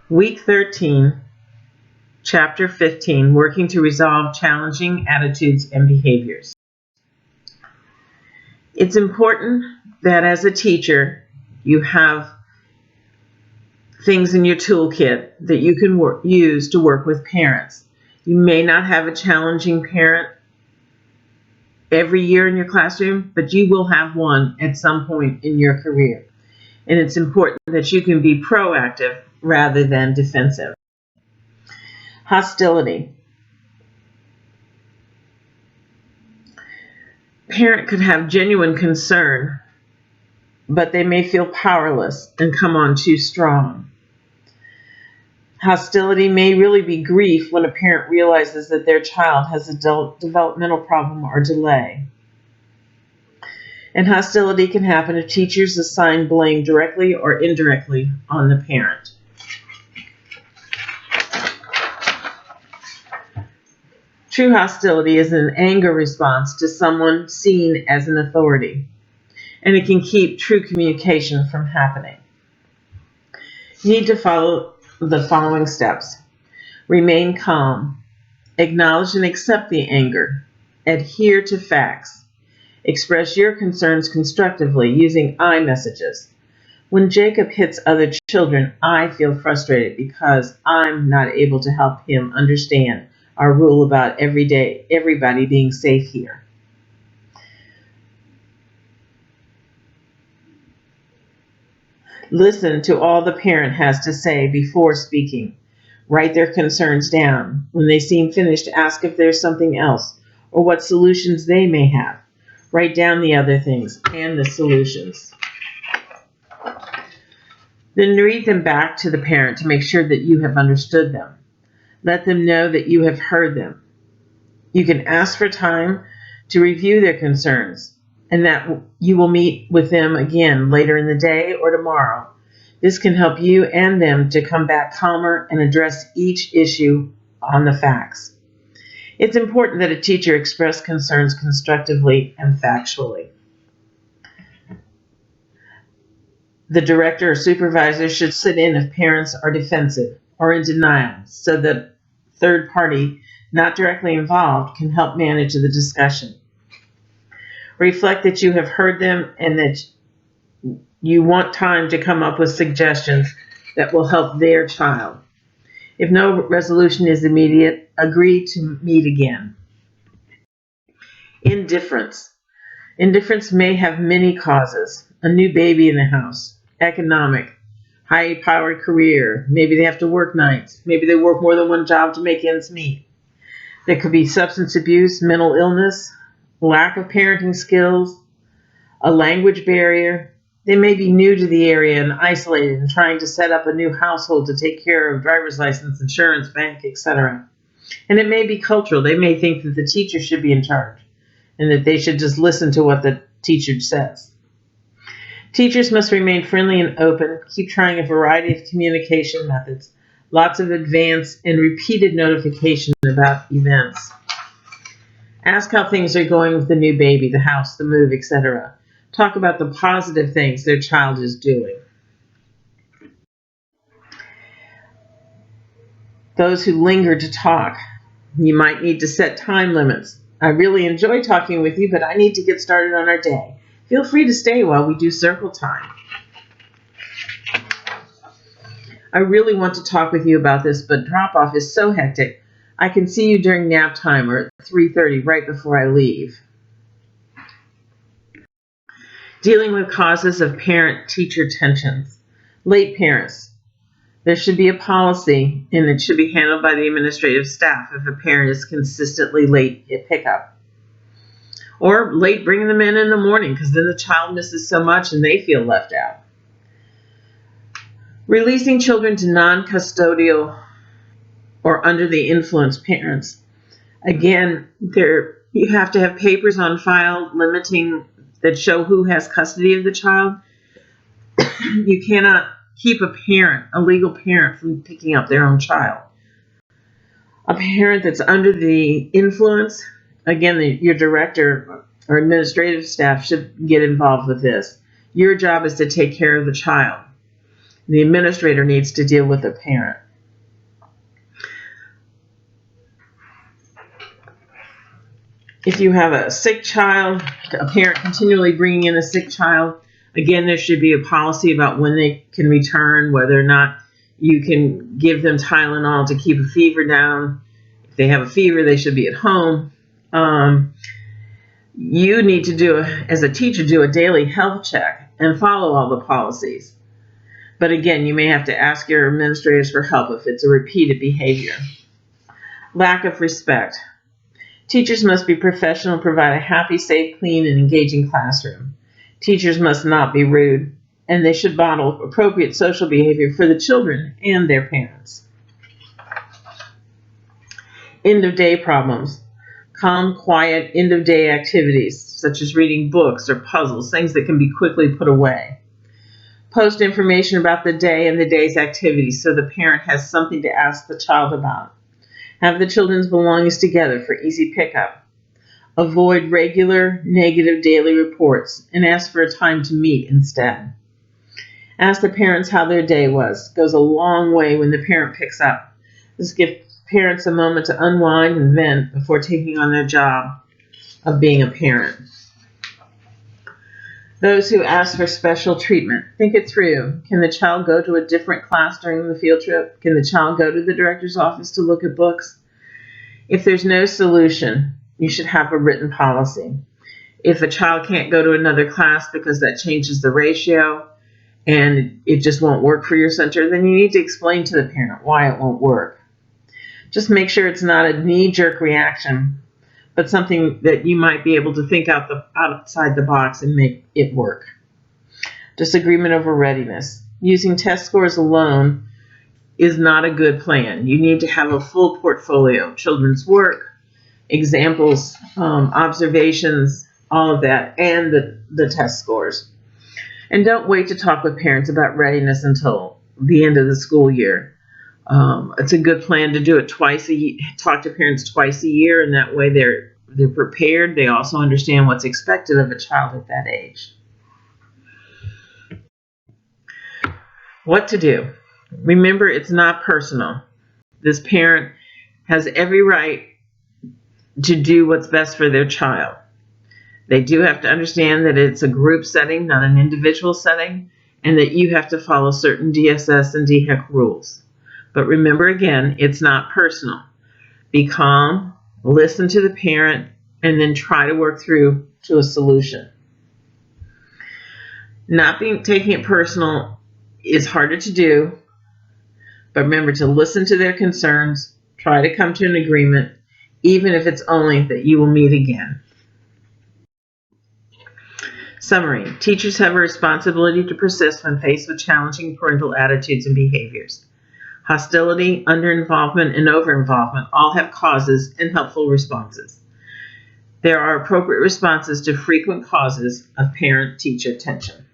Week 13, Chapter 15, Working to Resolve Challenging Attitudes and Behaviors. It's important that as a teacher, you have things in your toolkit that you can use to work with parents. You may not have a challenging parent every year in your classroom, but you will have one at some point in your career. And it's important that you can be proactive rather than defensive. Hostility. Parent could have genuine concern, but they may feel powerless and come on too strong. Hostility may really be grief when a parent realizes that their child has a developmental problem or delay. And hostility can happen if teachers assign blame directly or indirectly on the parent. True hostility is an anger response to someone seen as an authority, and it can keep true communication from happening. You need to follow the following steps. Remain calm. Acknowledge and accept the anger. Adhere to facts. Express your concerns constructively using I messages. When Jacob hits other children, I feel frustrated because I'm not able to help him understand our rule about everybody being safe here. Listen to all the parent has to say before speaking. Write their concerns down. When they seem finished, ask if there's something else or what solutions they may have. Write down the other things and the solutions. Then read them back to the parent to make sure that you have understood them. Let them know that you have heard them. You can ask for time to review their concerns and that you will meet with them again later in the day or tomorrow. This can help you and them to come back calmer and address each issue on the facts. It's important that a teacher express concerns constructively and factually. The director or supervisor should sit in if parents are defensive or in denial so that third party not directly involved can help manage the discussion. Reflect that you have heard them and that you want time to come up with suggestions that will help their child. If no resolution is immediate, agree to meet again. Indifference. Indifference may have many causes. A new baby in the house, economic, high-powered career, maybe they have to work nights, maybe they work more than one job to make ends meet. There could be substance abuse, mental illness, lack of parenting skills, a language barrier. They may be new to the area and isolated and trying to set up a new household to take care of driver's license, insurance, bank, etc. And it may be cultural. They may think that the teacher should be in charge and that they should just listen to what the teacher says. Teachers must remain friendly and open, keep trying a variety of communication methods, lots of advance and repeated notification about events. Ask how things are going with the new baby, the house, the move, etc. Talk about the positive things their child is doing. Those who linger to talk, you might need to set time limits. I really enjoy talking with you, but I need to get started on our day. Feel free to stay while we do circle time. I really want to talk with you about this, but drop-off is so hectic. I can see you during nap time or at 3:30 right before I leave. Dealing with causes of parent-teacher tensions. Late parents. There should be a policy, and it should be handled by the administrative staff if a parent is consistently late at pickup. Or late bringing them in the morning, because then the child misses so much and they feel left out. Releasing children to non-custodial or under the influence parents. Again, you have to have papers on file limiting that show who has custody of the child. You cannot keep a legal parent from picking up their own child. A parent that's under the influence, again, your director or administrative staff should get involved with this. Your job is to take care of the child. The administrator needs to deal with the parent. If you have a sick child, a parent continually bringing in a sick child, again, there should be a policy about when they can return, whether or not you can give them Tylenol to keep a fever down. If they have a fever, they should be at home. You need to as a teacher, do a daily health check and follow all the policies. But again, you may have to ask your administrators for help if it's a repeated behavior. Lack of respect. Teachers must be professional, provide a happy, safe, clean, and engaging classroom. Teachers must not be rude, and they should model appropriate social behavior for the children and their parents. End-of-day problems. Calm, quiet, end-of-day activities, such as reading books or puzzles, things that can be quickly put away. Post information about the day and the day's activities so the parent has something to ask the child about. Have the children's belongings together for easy pickup. Avoid regular negative daily reports and ask for a time to meet instead. Ask the parents how their day was. It goes a long way when the parent picks up. This gives parents a moment to unwind and vent before taking on their job of being a parent. Those who ask for special treatment, think it through. Can the child go to a different class during the field trip? Can the child go to the director's office to look at books? If there's no solution, you should have a written policy. If a child can't go to another class because that changes the ratio and it just won't work for your center, then you need to explain to the parent why it won't work. Just make sure it's not a knee-jerk reaction, but something that you might be able to think outside the box and make it work. Disagreement over readiness. Using test scores alone is not a good plan. You need to have a full portfolio, children's work, examples, observations, all of that, and the test scores. And don't wait to talk with parents about readiness until the end of the school year. It's a good plan to do it twice a year, talk to parents twice a year, and that way they're prepared. They also understand what's expected of a child at that age. What to do? Remember, it's not personal. This parent has every right to do what's best for their child. They do have to understand that it's a group setting, not an individual setting, and that you have to follow certain DSS and DHEC rules. But remember, again, it's not personal. Be calm, listen to the parent, and then try to work through to a solution. Taking it personal is harder to do, but remember to listen to their concerns, try to come to an agreement, even if it's only that you will meet again. Summary. Teachers have a responsibility to persist when faced with challenging parental attitudes and behaviors. Hostility, under-involvement, and over-involvement all have causes and helpful responses. There are appropriate responses to frequent causes of parent-teacher tension.